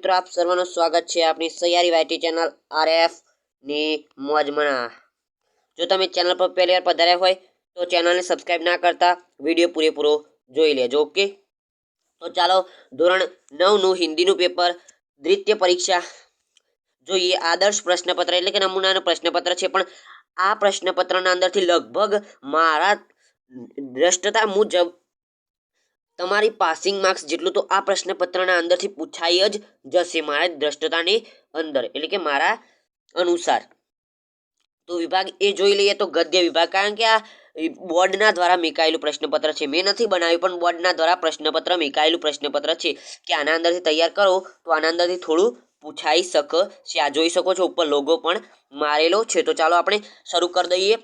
મિત્રો આપ સર્વનું સ્વાગત છે આપણી સૈયારી વાયટી ચેનલ આરએફ ની મોજમાં। જો તમે ચેનલ પર પહેલી વાર પધાર્યા હોય તો ચેનલને સબસ્ક્રાઇબ ના કરતા વિડીયો પૂરેપૂરો જોઈ લેજો। ઓકે, તો ચાલો ધોરણ 9 નું હિન્દીનું પેપર દ્વિતીય પરીક્ષા જોઈએ। આદર્શ પ્રશ્નપત્ર એટલે કે નમૂનાનું પ્રશ્નપત્ર છે, પણ આ પ્રશ્નપત્રના અંદરથી લગભગ મારા દ્રષ્ટતા મુજબ તમારી પાસિંગ માર્ક્સ જેટલું તો આ પ્રશ્નપત્રના અંદરથી પૂછાઈ જ જશે, મારા દ્રષ્ટતાની અંદર, એટલે કે મારા અનુસાર। તો વિભાગ એ જોઈ લઈએ તો ગદ્ય વિભાગ, કારણ કે આ બોર્ડના દ્વારા મેકાયેલું પ્રશ્નપત્ર છે, મેં નથી બનાવ્યું પણ બોર્ડના દ્વારા પ્રશ્નપત્ર મેકાયેલું પ્રશ્નપત્ર છે કે આના અંદરથી તૈયાર કરો તો આના અંદરથી થોડું પૂછાઈ શકે છે। આ જોઈ શકો છો ઉપર લોગો પણ મારેલો છે। તો ચાલો આપણે શરૂ કરી દઈએ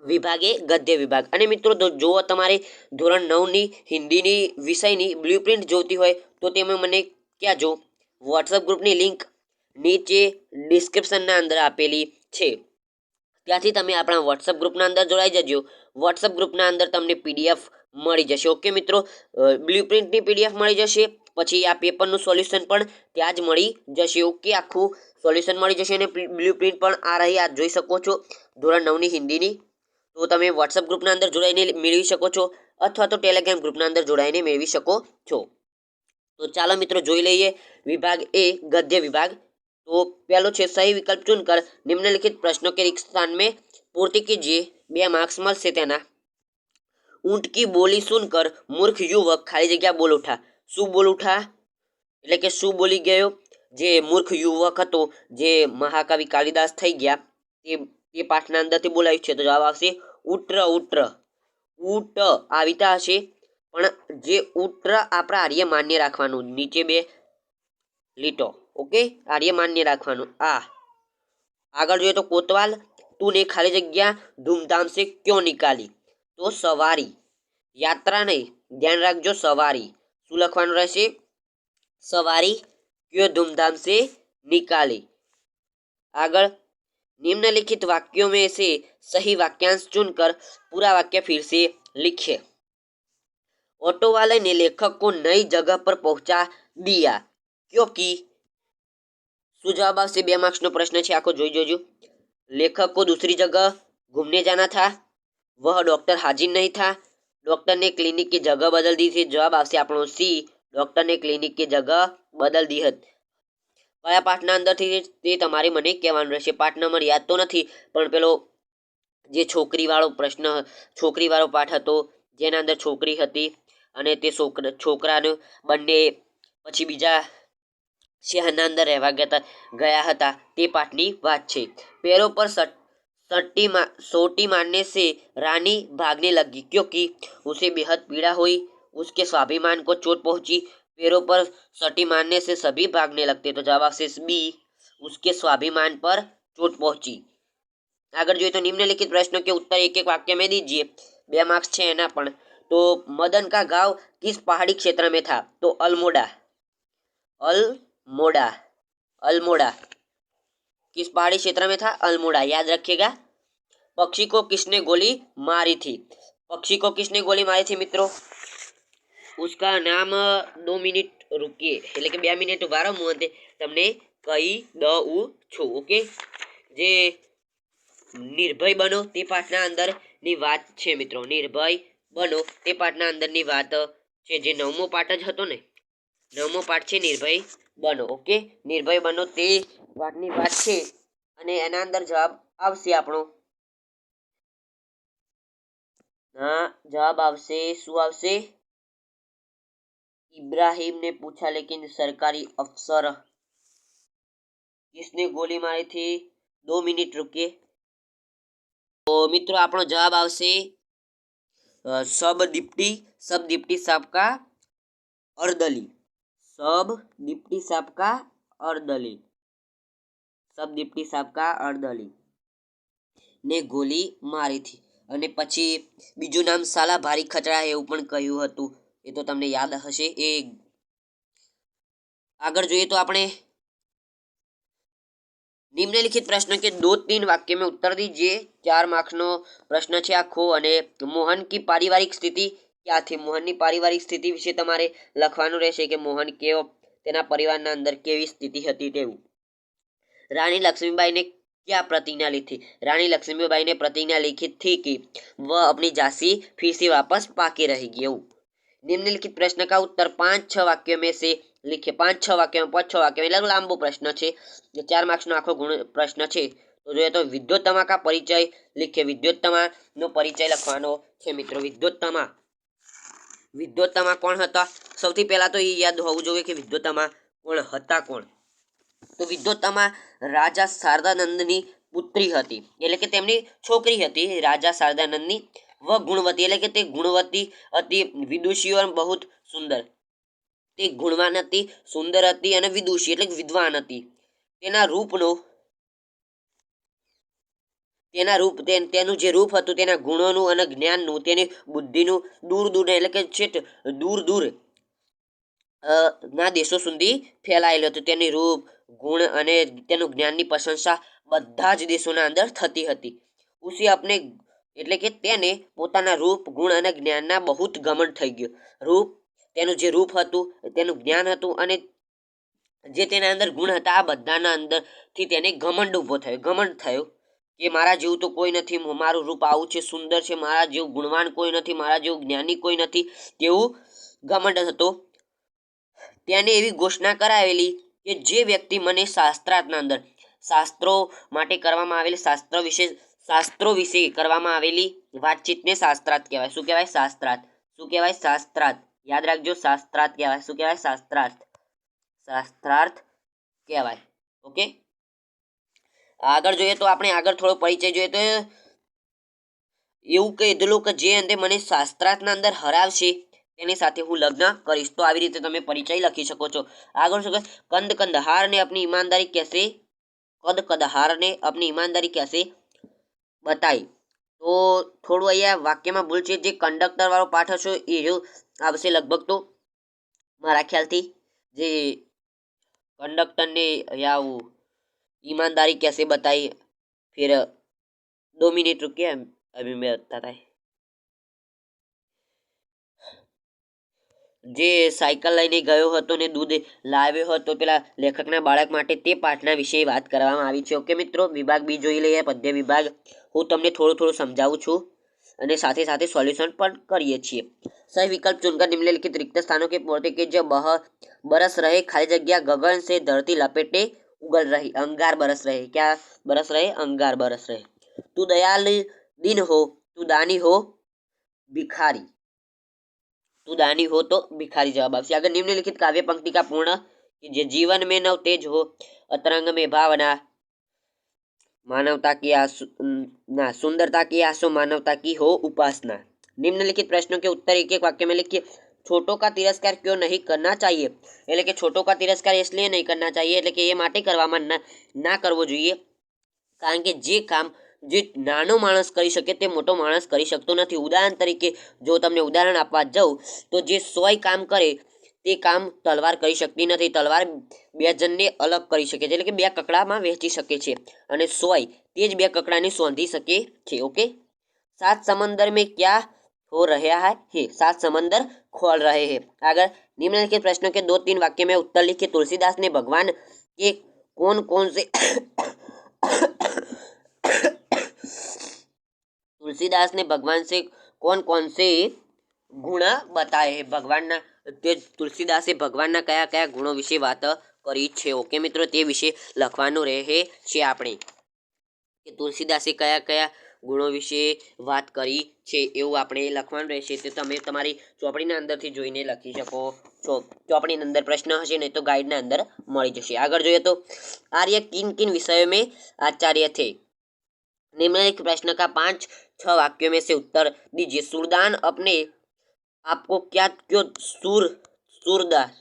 વિભાગે ગદ્ય વિભાગ। અને મિત્રો જો તમારે ધોરણ 9 ની હિન્દીની વિષયની બ્લુપ્રિન્ટ જોતી હોય તો તમે મને કહેજો। વોટ્સઅપ ગ્રુપની લિંક નીચે ડિસ્ક્રિપ્શનના અંદર આપેલી છે, ત્યાંથી તમે આપણા વોટ્સઅપ ગ્રુપના અંદર જોડાઈ જજો। વોટ્સઅપ ગ્રુપના અંદર તમને પીડીએફ મળી જશે। ઓકે મિત્રો, બ્લુપ્રિન્ટની પીડીએફ મળી જશે, પછી આ પેપરનું સોલ્યુશન પણ ત્યાં જ મળી જશે। ઓકે, આખું સોલ્યુશન મળી જશે અને બ્લુપ્રિન્ટ પણ આ રહી, આ જોઈ શકો છો ધોરણ 9 ની હિન્દીની। તો તમે વોટ્સઅપ ગ્રુપના અંદર જોડાઈને મેળવી શકો છો, અથવા તો ટેલિગ્રામ ગ્રુપના અંદર જોડાઈને મેળવી શકો છો। તો ચાલો મિત્રો જોઈ લઈએ વિભાગ એ गद्य विभाग। तो पहलो छे सही विकल्प चुनकर निम्नलिखित प्रश्नों के रिक्त स्थान में पूर्ति कीजिए। 2 मार्क्स मळशे तेना। ऊंट की बोली सुनकर मूर्ख युवक खाली जग्या बोल उठा। शू बोल उठा એટલે કે શું બોલી ગયો? જે મૂર્ખ યુવક હતો, જે મહાકવિ કાલિદાસ થઈ ગયા, તે પાઠના અંદરથી બોલાયું છે। તો જવાબ આવશે ઉટ્ર। ઉટ્ર ઊટ આવીતા હશે, પણ જે ઉટ્ર આપણા આર્ય માન્ય રાખવાનું, નીચે 2 લીટો। ओके, आर्य मान्य राखवानु। आगर जो तो कोतवाल तूने खाली जग्या धूमधाम से क्यों निकाली? तो सवारी, यात्रा नहीं, ध्यान रखजो सवारी। शू लखवानु रहेशे? सवारी क्यों धूमधाम से निकाली। आगर निम्नलिखित वाक्यों में से सही वाक्यांश चुनकर पूरा वाक्य फिर से लिखिए। ऑटो वाले ने लेखक को नई जगह पर पहुंचा दिया क्योंकि शू जवाब आपसे 2 मार्क्स नो प्रश्न है, आखो जोई जोजो। लेखक को दूसरी जगह घूमने जाना था, वह डॉक्टर हाजिर नहीं था, डॉक्टर ने क्लिनिक की जगह बदल दी थी। जवाब आपसे आपनो सी, डॉक्टर ने क्लिनिक की जगह बदल दी हत। कया पाठना अंदरथी ते तमारे मने कहेवानुं रहेशे। पाठ नंबर याद तो नहीं, पण पेलो जे छोकरी वाळो प्रश्न, छोकरी वाळो पाठ हतो, जेना अंदर छोकरी हती अने ते छोकराने बंने पछी बीजा शहरना अंदर रहवा गया हता, ते पाठनी वात छे। पैरों पर सोटी मारने से रानी भागने लगी क्योंकि उसे बेहद पीड़ा हुई, उसके स्वाभिमान को चोट पहुंची। पैरों पर सटी मारने से सभी भागने लगते। तो जवाब से बी, उसके स्वाभिमान पर चोट पहुंची। अगर जो तो निम्नलिखित प्रश्नों के उत्तर एक एक वाक्य में दीजिए। 2 मार्क्स छे एना पण। तो मदन का गांव किस पहाड़ी क्षेत्र में था? तो अल्मोड़ा। अल्मोड़ा, अल्मोड़ा किस पहाड़ी क्षेत्र में था? अल्मोड़ा, याद रखिएगा। पक्षी को किसने गोली मारी थी? पक्षी को किसने गोली मारी थी मित्रों? उसका नाम 2 मिनिट रुकिए, એટલે કે 2 મિનિટ ઉભા રહો, હું તમને કહી દઉં છું। ઓકે, જે निर्भय बनो તે પાઠના અંદરની વાત છે મિત્રો। निर्भय बनो તે પાઠના અંદરની વાત છે, જે 9મો પાઠ જ હતો ને, 9મો પાઠ છે निर्भय बनो। ओके, निर्भय बनो તે વાતની વાત છે, અને એના અંદર જવાબ આવશે આપણો, जवाब आवशे शू आवशे? इब्राहिम ने पूछा लेकिन सरकारी अफसर किसने गोली मारी थी? 2 मिनिट रुकिए। तो मित्रों आपनो जवाब आवशे सब डिप्टी। सब डिप्टी साबका अर्दली। सब डिप्टी साबका अर्दली। सब डिप्टी साबका अर्दली ने गोली मारी थी। અને પછી બીજું નામ સાલા ભારી ખચડા એવું પણ કહ્યું હતું, એ તો તમને યાદ હશે। એ આગળ જોઈએ તો આપણે निम्नलिखित प्रश्न के 2-3 वाक्य में उत्तर दीजिए। 4 मार्क्स नो प्रश्न है आखो। अने मोहन की पारिवारिक स्थिति क्या थी? मोहन की पारिवारिक स्थिति विषे तमारे लखवानुं रहेशे कि मोहन केवो તેના પરિવારના અંદર કેવી સ્થિતિ હતી તેવું। रानी लक्ष्मीबाई ने क्या प्रतिज्ञा ली थी? रानी लक्ष्मीबाई ने प्रतिज्ञा लिखी थी कि वह अपनी झांसी फिर से वापस पाके रहेगी। निम्नलिखित प्रश्न का उत्तर 5-6 वाक्यों में से लिखे। 5-6 वाक्यों में 5-6 वाक्यों में लगभग लांबो प्रश्न है। 4 मार्क्स आखो गुण प्रश्न है। तो जो तो विद्योत्तमा का परिचय लिखे। विद्योत्तमा नो परिचय लखवानो छे मित्रों। विद्योत्तमा विद्योत्तमा कोण हता? सौथी पहला तो ये याद होवुं जोईए कि विद्योत्तमा कोण हता कोण। तो विद्योत्तमा राजा शारदानंदनी पुत्री हती, એટલે કે તેમની છોકરી હતી રાજા શારદાનંદની। व गुणवती એટલે કે તે ગુણવતી હતી, વિદુષી और बहुत સુંદર। તે ગુણવાન હતી, સુંદર હતી અને વિદુષી એટલે કે વિદ્વાન હતી। તેના તેનું જે રૂપ હતું, તેના ગુણોનું અને જ્ઞાનનું, તેની બુદ્ધિનું દૂર દૂર એટલે કે છેટ દૂર દૂર ના દેશો સુધી ફેલાયેલું હતું। તેની રૂપ ગુણ અને તેનું જ્ઞાનની પ્રશંસા બધા જ દેશોના અંદર થતી હતી। ઉસે આપણે એટલે કે તેને પોતાના રૂપ ગુણ અને જ્ઞાનના બહુ જ ઘમંડ થઈ ગયો। રૂપ તેનું જે રૂપ હતું, તેનું જ્ઞાન હતું અને જે તેના અંદર ગુણ હતા, આ બધાના અંદરથી તેને ઘમંડ ઊભો થયો। ઘમંડ થયો કે મારા જેવું તો કોઈ નથી, મારું રૂપ આવું છે, સુંદર છે, મારા જેવું ગુણવાન કોઈ નથી, મારા જેવું જ્ઞાની કોઈ નથી, તેવું ઘમંડ હતો। તેને એવી ઘોષણા કરાવેલી કે જે વ્યક્તિ મને શાસ્ત્રાર્થના અંદર શાસ્ત્રો માટે કરવામાં આવેલી શાસ્ત્રો વિશે કરવામાં આવેલી વાતચીતને શાસ્ત્રાર્થ કહેવાય। શું કહેવાય? શાસ્ત્રાર્થ। શું કહેવાય? શાસ્ત્રાર્થ। યાદ રાખજો, શાસ્ત્રાર્થ કહેવાય। શું કહેવાય? શાસ્ત્રાર્થ। શાસ્ત્રાર્થ કહેવાય। ઓકે, આગળ જોઈએ તો આપણે આગળ થોડો પરિચય જોઈએ તો એવું કીધેલું કે જે અંતે મને શાસ્ત્રાર્થના અંદર હરાવશે તેની સાથે હું લગ્ન કરીશ। તો આવી રીતે તમે પરિચય લખી શકો છો। આગળ શું કહે? कंदहार ने अपनी ईमानदारी कैसे बताई? तो थोड़ું અહીંયા વાક્યમાં ભૂલ છે। જે કંડક્ટર વાળો પાઠ હશે એ આવશે લગભગ। તો મારા ખ્યાલથી જે कंडक्टर ने या ईमानदारी कैसे बताई, फिर 2 मिनट रुकिए अभी मैं बताता है। જે સાયકલ લઈને ગયો હતો ને દૂધ લાવ્યો હતો પેલા લેખકના બાળક માટે, તે પાઠના વિશે વાત કરવામાં આવી છે। ઓકે મિત્રો, વિભાગ બી જોઈ લઈએ, પદ્ય વિભાગ। હું તમને થોડું થોડું સમજાવું છું અને સાથે સાથે સોલ્યુશન પણ કરીએ છીએ। सही विकल्प चुनकर निम्नलिखित रिक्त स्थानों के पूर्ति के जब बरस रहे खाली जगह गगन से धरती लपेटे उगल रही। अंगार बरस रहे। क्या बरस रहे? अंगार बरस रहे। तू दयाल दीन हो, तू दानी हो भिखारी। तू दानी हो तो भिखारी जवाब आपसे। अगर निम्नलिखित काव्य पंक्ति का पूर्ण कि जीवन में नव तेज हो, अतरंग में भावना, मानवता की सुंदरता की आसो, मानवता की हो उपासना। निम्नलिखित प्रश्नों के उत्तर एक एक वाक्य में लिखिए। छोटों का तिरस्कार क्यों नहीं करना चाहिए? એટલે કે छोटों का तिरस्कार इसलिए नहीं करना चाहिए એટલે કે એ માટે કરવામાં ના કરવો જોઈએ કારણ કે જે કામ જે નાનો માણસ કરી શકે તે મોટો માણસ કરી શકતો નથી। ઉદાહરણ તરીકે જો તમને ઉદાહરણ આપવા જાઉં તો જે 100 કામ કરે તે કામ તલવાર કરી શકતી નથી। તલવાર 2 જણને અલગ કરી શકે છે એટલે કે 2 કકડામાં વહેંચી શકે છે અને 100 તે જ 2 કકડાને સોંધી શકે છે। ઓકે, 7 समंदर में क्या हो रहा है? 7 समंदर खोल रहे हैं। अगर निम्नलिखित प्रश्नों के 2-3 वाक्य में उत्तर लिखे। तुलसीदास ने भगवान के कौन कौन से तुलसीदास ने भगवान से कौन कौन से गुण बताए हैं? भगवानना तुलसीदासे भगवानना कया कया गुणों विषे बात करी छे। ओके मित्रों, ते विषे लखवानुं रहे छे आपणे कि तुलसीदासे कया कया गुणों विषे बात करी छे एवुं आपणे लखवानुं रहेशे। ते तमे तमारी ચોપડીના અંદરથી જોઈને લખી શકો છો। ચોપડીની અંદર પ્રશ્ન હશે નહીં તો ગાઈડના અંદર મળી જશે। આગળ જોઈએ તો आर्य किन किन विषयों में आचार्य थे? निम्नलिखित प्रश्न का 5-6 वाक्यों में से उत्तर दीजिए। सूरदास अपने आपको क्या क्यों सूरदास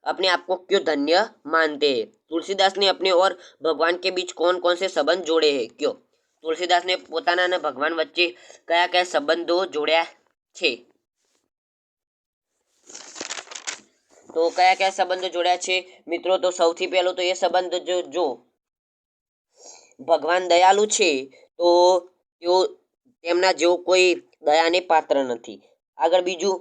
अपने आप को क्यों धन्य मानते हैं? तुलसीदास ने अपने और भगवान के बीच कौन कौन से संबंध जोड़े हैं? क्यों? तुलसीदास ने पोताना ने भगवान वच्चे कया कया संबंधों जोड़्या छे? तो कया कया संबंधो जोड़्या छे मित्रों? तो सौथी पहलो तो ये संबंध जो भगवान दयालु छे तो तेओ तेमना जेवो कोई दयाने पात्र नथी। आगळ बीजू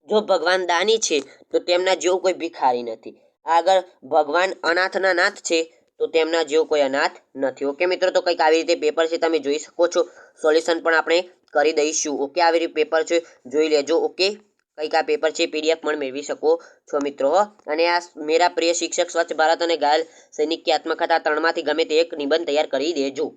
જો ભગવાન દાની છે તો તેમના જેવું કોઈ ભિખારી નથી. આગળ ભગવાન અનાથના નાથ છે તો તેમના જેવું કોઈ અનાથ નથી. ઓકે મિત્રો, તો કંઈક આવી રીતે પેપર છે, તમે જોઈ શકો છો. સોલ્યુશન પણ આપણે કરી દઈશું. ઓકે, આવી રીતે પેપર છે, જોઈ લેજો. ઓકે, કંઈક આ પેપર છે, PDF પણ મેળવી શકો છો મિત્રો. અને આ મેરા પ્રિય શિક્ષક, સ્વચ્છ ભારત અને ઘાયલ સૈનિક की आत्मकथा 3માંથી ગમે તે એક નિબંધ તૈયાર કરી દેજો.